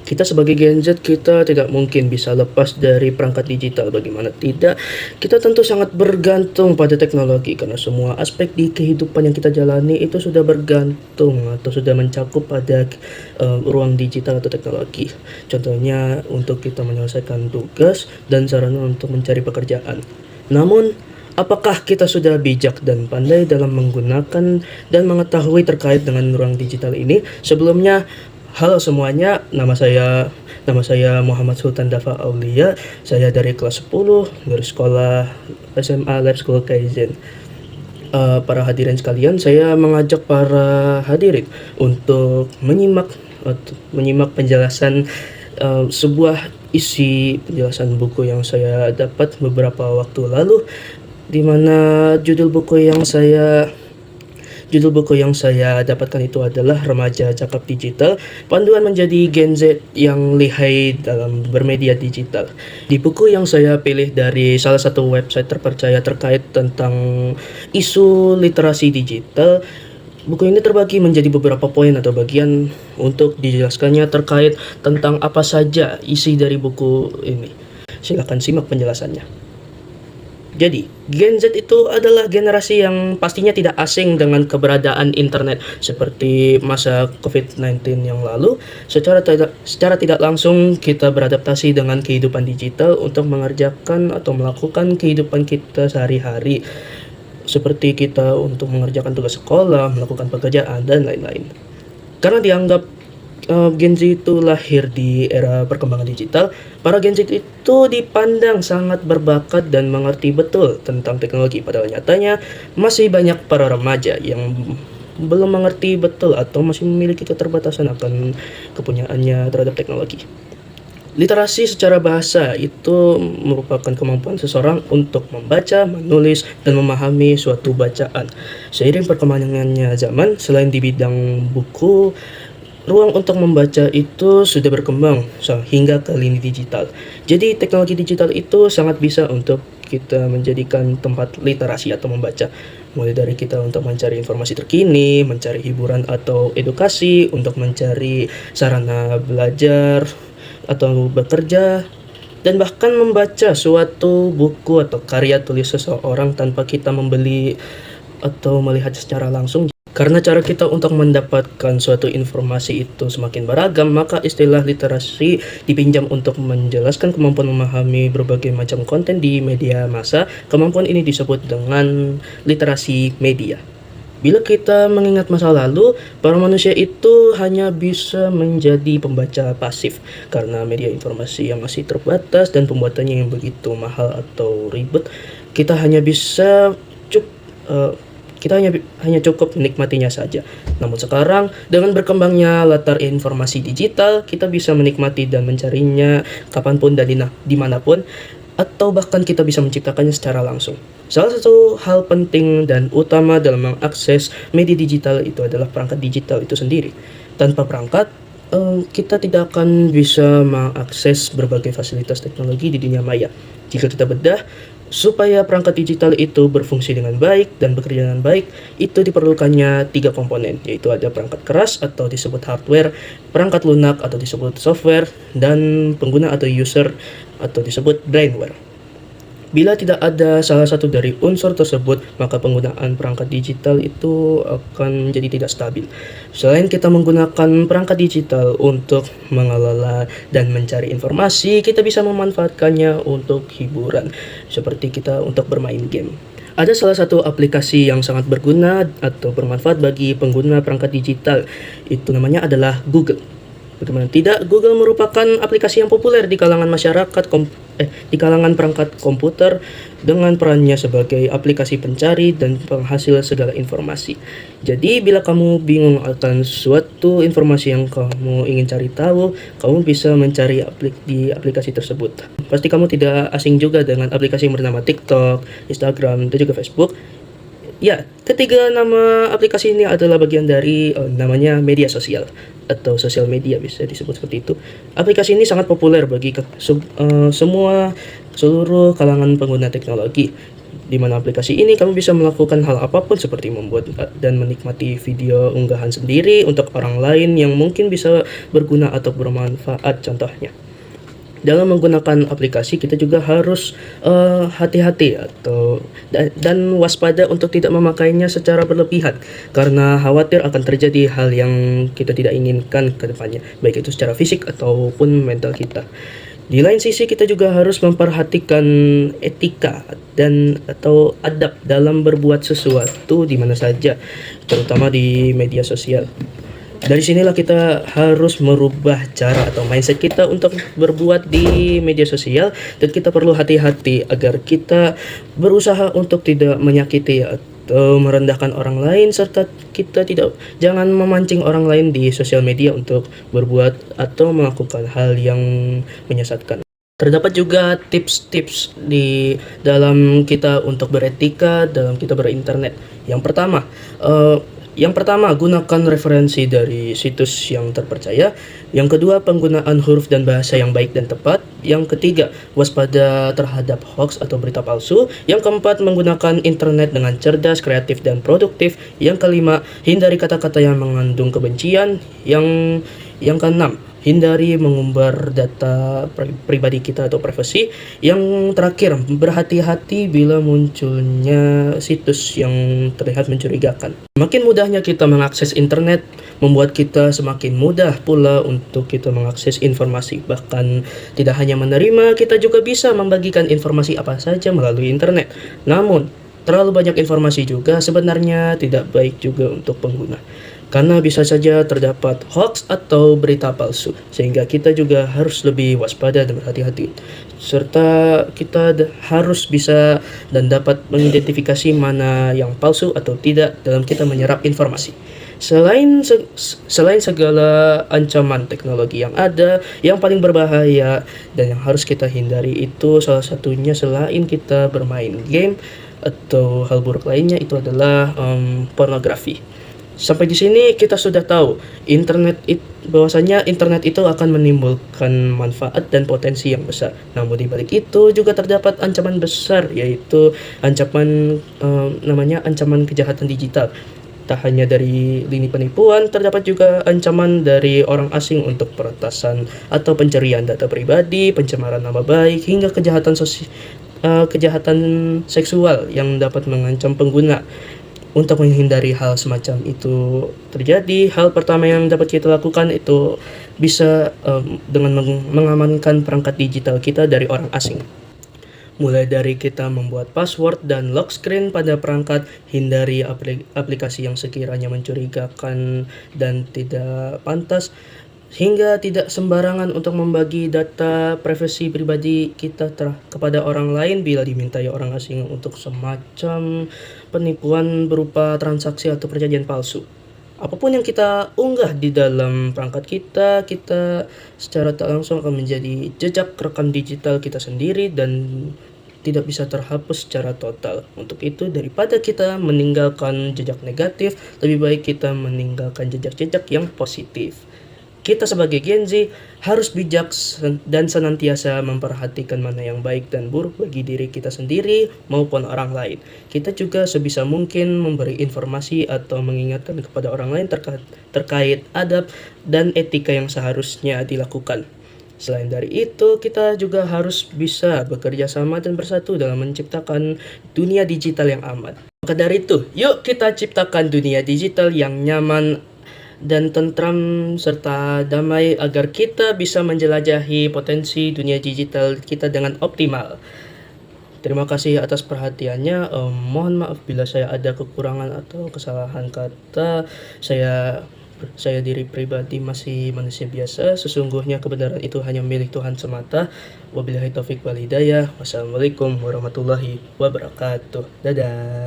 Kita sebagai Gen Z, kita tidak mungkin bisa lepas dari perangkat digital. Bagaimana tidak, kita tentu sangat bergantung pada teknologi karena semua aspek di kehidupan yang kita jalani itu sudah bergantung atau sudah mencakup pada ruang digital atau teknologi. Contohnya untuk kita menyelesaikan tugas dan sarana untuk mencari pekerjaan. Namun, apakah kita sudah bijak dan pandai dalam menggunakan dan mengetahui terkait dengan ruang digital ini? Sebelumnya, halo semuanya, nama saya Muhammad Sultan Dafa Aulia. Saya dari kelas 10 dari sekolah SMA Lab School Kaizen. Para hadirin sekalian, saya mengajak para hadirin untuk menyimak penjelasan sebuah isi penjelasan buku yang saya dapat beberapa waktu lalu, di mana Judul buku yang saya dapatkan itu adalah Remaja Cakap Digital, Panduan Menjadi Gen Z yang Lihai dalam Bermedia Digital. Di buku yang saya pilih dari salah satu website terpercaya terkait tentang isu literasi digital, buku ini terbagi menjadi beberapa poin atau bagian untuk dijelaskannya terkait tentang apa saja isi dari buku ini. Silakan simak penjelasannya. Jadi, Gen Z itu adalah generasi yang pastinya tidak asing dengan keberadaan internet seperti masa COVID-19 yang lalu. Secara tidak langsung kita beradaptasi dengan kehidupan digital untuk mengerjakan atau melakukan kehidupan kita sehari-hari, seperti kita untuk mengerjakan tugas sekolah, melakukan pekerjaan, dan lain-lain. Karena dianggap Gen Z itu lahir di era perkembangan digital, para Gen Z itu dipandang sangat berbakat dan mengerti betul tentang teknologi. Padahal nyatanya masih banyak para remaja yang belum mengerti betul atau masih memiliki keterbatasan akan kepunyaannya terhadap teknologi. Literasi secara bahasa itu merupakan kemampuan seseorang untuk membaca, menulis, dan memahami suatu bacaan. Seiring perkembangannya zaman, selain di bidang buku, ruang untuk membaca itu sudah berkembang hingga ke lini digital. Jadi teknologi digital itu sangat bisa untuk kita menjadikan tempat literasi atau membaca. Mulai dari kita untuk mencari informasi terkini, mencari hiburan atau edukasi, untuk mencari sarana belajar atau bekerja, dan bahkan membaca suatu buku atau karya tulis seseorang tanpa kita membeli atau melihat secara langsung. Karena cara kita untuk mendapatkan suatu informasi itu semakin beragam, maka istilah literasi dipinjam untuk menjelaskan kemampuan memahami berbagai macam konten di media massa. Kemampuan ini disebut dengan literasi media. Bila kita mengingat masa lalu, para manusia itu hanya bisa menjadi pembaca pasif karena media informasi yang masih terbatas dan pembuatannya yang begitu mahal atau ribet. Kita hanya cukup menikmatinya saja. Namun sekarang, dengan berkembangnya latar informasi digital, kita bisa menikmati dan mencarinya kapanpun dan dimanapun, atau bahkan kita bisa menciptakannya secara langsung. Salah satu hal penting dan utama dalam mengakses media digital itu adalah perangkat digital itu sendiri. Tanpa perangkat, kita tidak akan bisa mengakses berbagai fasilitas teknologi di dunia maya. Jika kita bedah, supaya perangkat digital itu berfungsi dengan baik dan bekerja dengan baik, itu diperlukannya 3 komponen, yaitu ada perangkat keras atau disebut hardware, perangkat lunak atau disebut software, dan pengguna atau user atau disebut brainware. Bila tidak ada salah satu dari unsur tersebut, maka penggunaan perangkat digital itu akan menjadi tidak stabil. Selain kita menggunakan perangkat digital untuk mengelola dan mencari informasi, kita bisa memanfaatkannya untuk hiburan, seperti kita untuk bermain game. Ada salah satu aplikasi yang sangat berguna atau bermanfaat bagi pengguna perangkat digital, itu namanya adalah Google. Bagaimana tidak, Google merupakan aplikasi yang populer di kalangan di kalangan perangkat komputer dengan perannya sebagai aplikasi pencari dan penghasil segala informasi. Jadi, bila kamu bingung akan suatu informasi yang kamu ingin cari tahu, kamu bisa mencari di aplikasi tersebut. Pasti kamu tidak asing juga dengan aplikasi yang bernama TikTok, Instagram, dan juga Facebook. Ya, ketiga nama aplikasi ini adalah bagian dari namanya media sosial atau sosial media, bisa disebut seperti itu. Aplikasi ini sangat populer bagi seluruh kalangan pengguna teknologi. Di mana aplikasi ini kamu bisa melakukan hal apapun seperti membuat dan menikmati video unggahan sendiri untuk orang lain yang mungkin bisa berguna atau bermanfaat contohnya. Dalam menggunakan aplikasi kita juga harus hati-hati atau dan waspada untuk tidak memakainya secara berlebihan karena khawatir akan terjadi hal yang kita tidak inginkan ke depannya, baik itu secara fisik ataupun mental kita. Di lain sisi kita juga harus memperhatikan etika dan atau adab dalam berbuat sesuatu di mana saja, terutama di media sosial. Dari sinilah kita harus merubah cara atau mindset kita untuk berbuat di media sosial, dan kita perlu hati-hati agar kita berusaha untuk tidak menyakiti atau merendahkan orang lain, serta kita jangan memancing orang lain di sosial media untuk berbuat atau melakukan hal yang menyesatkan. Terdapat juga tips-tips di dalam kita untuk beretika dalam kita berinternet. Yang pertama, gunakan referensi dari situs yang terpercaya. Yang kedua, penggunaan huruf dan bahasa yang baik dan tepat. Yang ketiga, waspada terhadap hoax atau berita palsu. Yang keempat, menggunakan internet dengan cerdas, kreatif, dan produktif. Yang kelima, hindari kata-kata yang mengandung kebencian. Yang keenam, hindari mengumbar data pribadi kita atau privasi. Yang terakhir, berhati-hati bila munculnya situs yang terlihat mencurigakan. Makin mudahnya kita mengakses internet membuat kita semakin mudah pula untuk kita mengakses informasi. Bahkan tidak hanya menerima, kita juga bisa membagikan informasi apa saja melalui internet. Namun, terlalu banyak informasi juga sebenarnya tidak baik juga untuk pengguna, karena bisa saja terdapat hoax atau berita palsu, sehingga kita juga harus lebih waspada dan berhati-hati. Serta kita harus bisa dan dapat mengidentifikasi mana yang palsu atau tidak dalam kita menyerap informasi. Selain segala ancaman teknologi yang ada, yang paling berbahaya dan yang harus kita hindari itu salah satunya selain kita bermain game atau hal buruk lainnya itu adalah pornografi. Sampai di sini kita sudah tahu bahwasanya internet itu akan menimbulkan manfaat dan potensi yang besar. Namun di balik itu juga terdapat ancaman besar, yaitu ancaman kejahatan digital. Tak hanya dari lini penipuan, terdapat juga ancaman dari orang asing untuk peretasan atau pencurian data pribadi, pencemaran nama baik, hingga kejahatan seksual yang dapat mengancam pengguna. Untuk menghindari hal semacam itu terjadi, hal pertama yang dapat kita lakukan itu bisa dengan mengamankan perangkat digital kita dari orang asing. Mulai dari kita membuat password dan lock screen pada perangkat, hindari aplikasi yang sekiranya mencurigakan dan tidak pantas, hingga tidak sembarangan untuk membagi data privasi pribadi kita kepada orang lain bila dimintai orang asing untuk semacam penipuan berupa transaksi atau perjanjian palsu. Apapun yang kita unggah di dalam perangkat kita secara tak langsung akan menjadi jejak rekam digital kita sendiri dan tidak bisa terhapus secara total. Untuk itu, daripada kita meninggalkan jejak negatif, lebih baik kita meninggalkan jejak-jejak yang positif. Kita sebagai Gen Z harus bijak dan senantiasa memperhatikan mana yang baik dan buruk bagi diri kita sendiri maupun orang lain. Kita juga sebisa mungkin memberi informasi atau mengingatkan kepada orang lain terkait adab dan etika yang seharusnya dilakukan. Selain dari itu, kita juga harus bisa bekerja sama dan bersatu dalam menciptakan dunia digital yang aman. Maka dari itu, yuk kita ciptakan dunia digital yang nyaman dan tentram serta damai agar kita bisa menjelajahi potensi dunia digital kita dengan optimal. Terima kasih atas perhatiannya. Mohon maaf bila saya ada kekurangan atau kesalahan kata. Saya diri pribadi masih manusia biasa. Sesungguhnya kebenaran itu hanya milik Tuhan semata. Wabillahi taufik wal hidayah. Wassalamualaikum warahmatullahi wabarakatuh. Dadah.